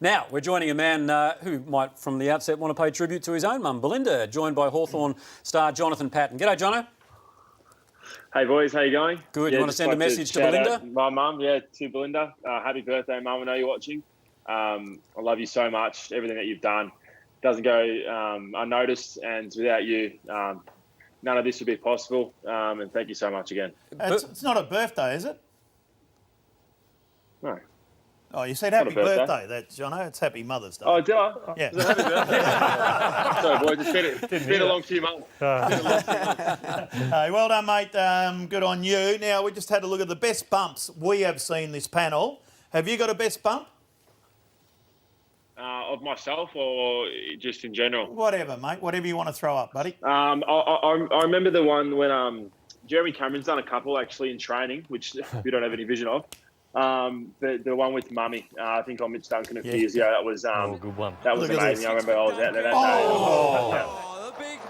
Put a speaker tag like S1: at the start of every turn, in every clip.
S1: Now, we're joining a man who might, from the outset, want to pay tribute to his own mum, Belinda, joined by Hawthorn star Jonathan Patton. G'day, Jono.
S2: Hey, boys. How you going?
S1: Good. You want to send a message to Belinda?
S2: My mum, to Belinda. Happy birthday, mum. I know you're watching. I love you so much. Everything that you've done doesn't go unnoticed, and without you, none of this would be possible. And thank you so much again.
S3: It's not a birthday, is it?
S2: No.
S3: Oh, you said happy birthday. That's Jono. It's Happy Mother's Day.
S2: Oh, did I?
S3: Yeah.
S2: Was it happy birthday? Sorry, boys. It's been a long few months.
S3: Hey, well done, mate. Good on you. Now, we just had a look at the best bumps we have seen this panel. Have you got a best bump?
S2: Of myself or just in general?
S3: Whatever, mate. Whatever you want to throw up, buddy.
S2: I remember the one when Jeremy Cameron's done a couple actually in training, which we don't have any vision of. The one with Mummy, I think on Mitch Duncan a few years ago. That was
S4: good one.
S2: That was amazing. I remember I was out there that
S3: day.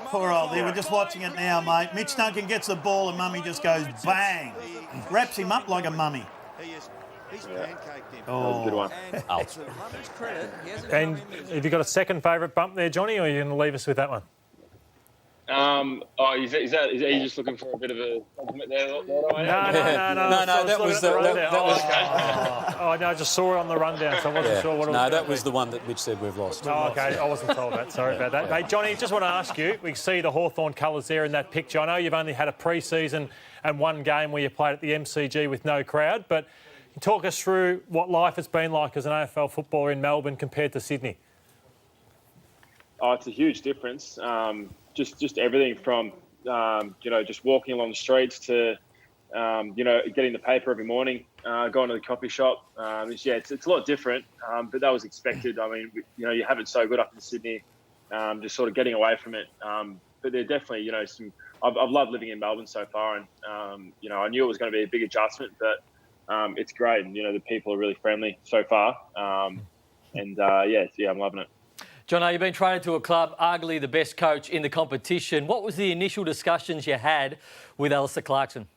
S3: Poor old there. We're just watching it now, mate. Mitch Duncan gets the ball and Mummy just goes bang, wraps him up like a mummy.
S2: That was a good one.
S4: And have you got a second favourite bump there, Johnny, or are you going to leave us with that one?
S2: Is he just looking for a bit of a compliment there?
S4: No.
S1: That was the
S4: Oh, no, I just saw it on the rundown, so I wasn't sure what it was.
S1: No, that was the one that Mitch said we've lost.
S4: Oh, okay, I wasn't told that. Sorry about that. Mate, Johnny, just want to ask you, we see the Hawthorn colours there in that picture. I know you've only had a pre-season and one game where you played at the MCG with no crowd, but talk us through what life has been like as an AFL footballer in Melbourne compared to Sydney.
S2: Oh, it's a huge difference. Just everything from, just walking along the streets to, getting the paper every morning, going to the coffee shop. It's a lot different, but that was expected. I mean, you have it so good up in Sydney, just sort of getting away from it. But there definitely, I've loved living in Melbourne so far, and, I knew it was going to be a big adjustment, but it's great. And, the people are really friendly so far. I'm loving it.
S5: Jono, you've been traded to a club, arguably the best coach in the competition. What was the initial discussions you had with Alistair Clarkson?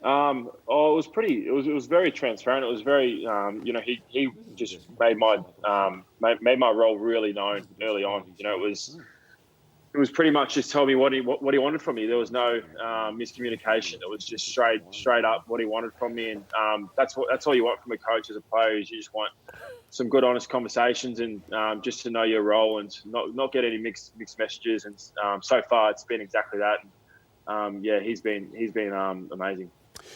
S2: It was very transparent. It was very, he just made my role really known early on. It was pretty much just telling me what he wanted from me. There was no miscommunication. It was just straight up what he wanted from me, and that's all you want from a coach as a player. Is you just want some good, honest conversations and just to know your role and not get any mixed messages. And so far, it's been exactly that. And, he's been amazing.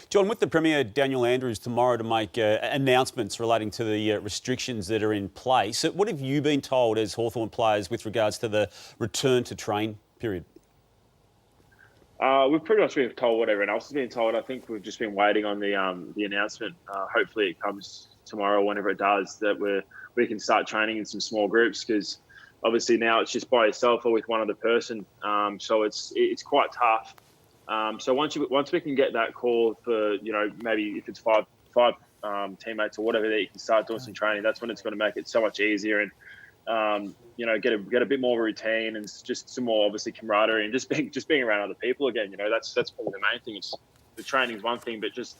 S6: John, with the Premier Daniel Andrews tomorrow to make announcements relating to the restrictions that are in place, what have you been told as Hawthorn players with regards to the return to train period?
S2: We've pretty much been told what everyone else has been told. I think we've just been waiting on the announcement. Hopefully it comes tomorrow, whenever it does, that we can start training in some small groups, because obviously now it's just by yourself or with one other person. So it's quite tough. So once we can get that call for, maybe if it's five teammates or whatever, that you can start doing some training, that's when it's going to make it so much easier and, get a bit more routine and just some more, obviously, camaraderie and just being around other people again. That's probably the main thing. It's the training's one thing, but just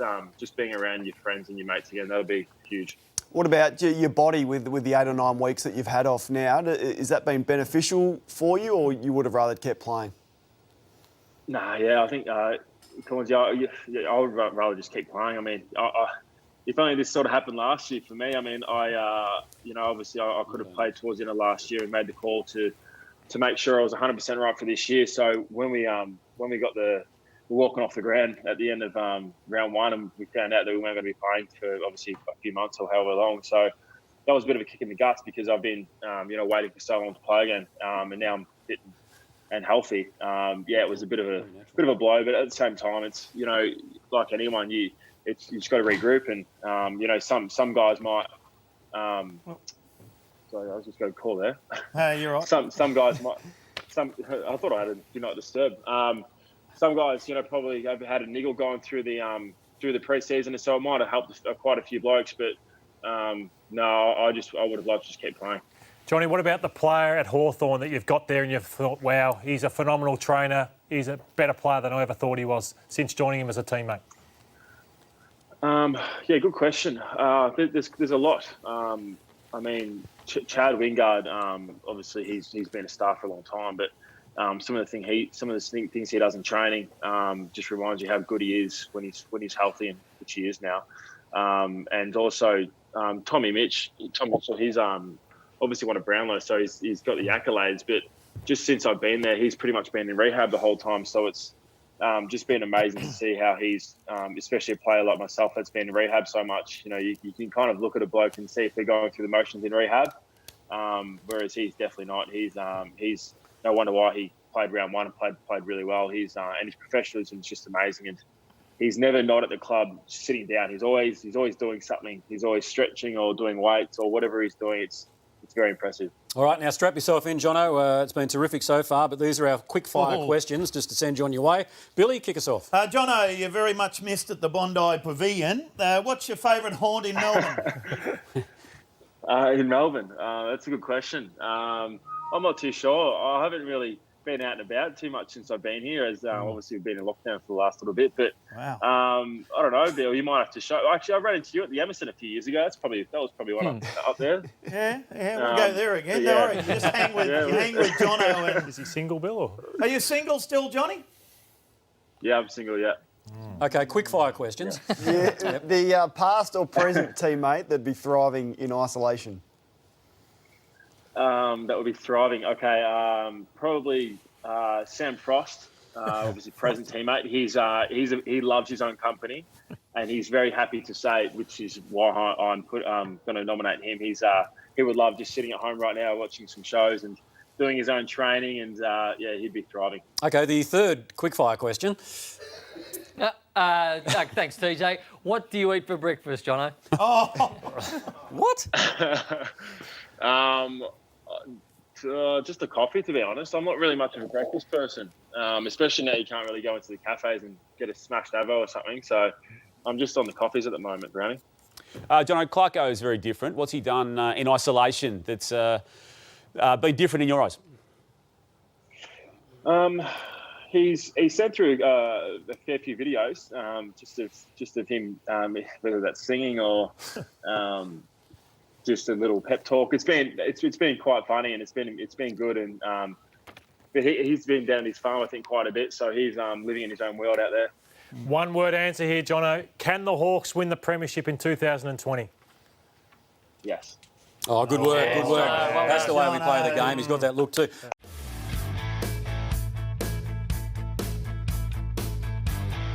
S2: being around your friends and your mates again, that'll be huge.
S7: What about your body with the 8 or 9 weeks that you've had off now? Has that been beneficial for you, or you would have rather kept playing?
S2: I think, Collins, I would rather just keep playing. I mean, if only this sort of happened last year for me. I mean, obviously I could have played towards the end of last year and made the call to make sure I was 100% right for this year. So when we got walking off the ground at the end of round one, and we found out that we weren't going to be playing for obviously a few months or however long. So that was a bit of a kick in the guts, because I've been, waiting for so long to play again, and now I'm fit and healthy. It was a bit of a blow, but at the same time, it's like anyone, you just got to regroup, and some guys might. Sorry, I was just going to call there.
S3: Hey, you're right.
S2: Some guys might. I thought I had a do not disturb. Some guys, probably have had a niggle going through the pre-season, and so it might have helped quite a few blokes. But no, I would have loved to just keep playing.
S4: Johnny, what about the player at Hawthorn that you've got there and you've thought, wow, he's a phenomenal trainer, he's a better player than I ever thought he was since joining him as a teammate?
S2: Yeah, good question. There's a lot. I mean, Chad Wingard. Obviously, he's been a star for a long time, but some of the things he does in training just reminds you how good he is when he's healthy, and which he is now. And also Tommy Mitchell. He's obviously won a Brownlow, so he's got the accolades. But just since I've been there, he's pretty much been in rehab the whole time. So it's just been amazing to see how he's, especially a player like myself that's been in rehab so much. You know, you can kind of look at a bloke and see if they're going through the motions in rehab, whereas he's definitely not. He's no wonder why he played round one and played really well. And his professionalism is just amazing, and he's never not at the club sitting down. He's always doing something. He's always stretching or doing weights or whatever he's doing. It's very impressive.
S1: All right, now strap yourself in, Jono. It's been terrific so far, but these are our quick-fire questions just to send you on your way. Billy, kick us off.
S3: Jono, you're very much missed at the Bondi Pavilion. What's your favourite haunt in Melbourne?
S2: In Melbourne, that's a good question. I'm not too sure. I haven't really been out and about too much since I've been here, as obviously we've been in lockdown for the last little bit. But
S3: wow.
S2: I don't know, Bill. You might have to show. Actually, I ran into you at the Emerson a few years ago. That was probably one up there.
S3: Yeah, we'll go there again. Don't worry. You just hang with Jono. And
S4: Is he single, Bill? Or?
S3: are you single still, Johnny?
S2: Yeah, I'm single. Yeah.
S1: Okay, quick-fire questions.
S7: Yeah, the past or present teammate that'd be thriving in isolation?
S2: That would be thriving. Okay, probably Sam Frost, obviously present teammate. He loves his own company, and he's very happy to say it, which is why I'm going to nominate him. He would love just sitting at home right now watching some shows and doing his own training, and he'd be thriving.
S1: Okay, the third quick-fire question.
S5: Thanks, TJ. What do you eat for breakfast, Jono?
S1: What?
S2: Just a coffee, to be honest. I'm not really much of a breakfast person, especially now you can't really go into the cafes and get a smashed avo or something. So I'm just on the coffees at the moment, Brownie.
S6: Jono, Clarko is very different. What's he done in isolation that's been different in your eyes?
S2: He's sent through a fair few videos, just of him, whether that's singing or just a little pep talk. It's been quite funny, and it's been good. And but he's been down his farm, I think, quite a bit. So he's living in his own world out there.
S4: One word answer here, Jono. Can the Hawks win the premiership in 2020?
S2: Yes.
S1: Oh, good work, good work. That's the way we play the game. He's got that look too.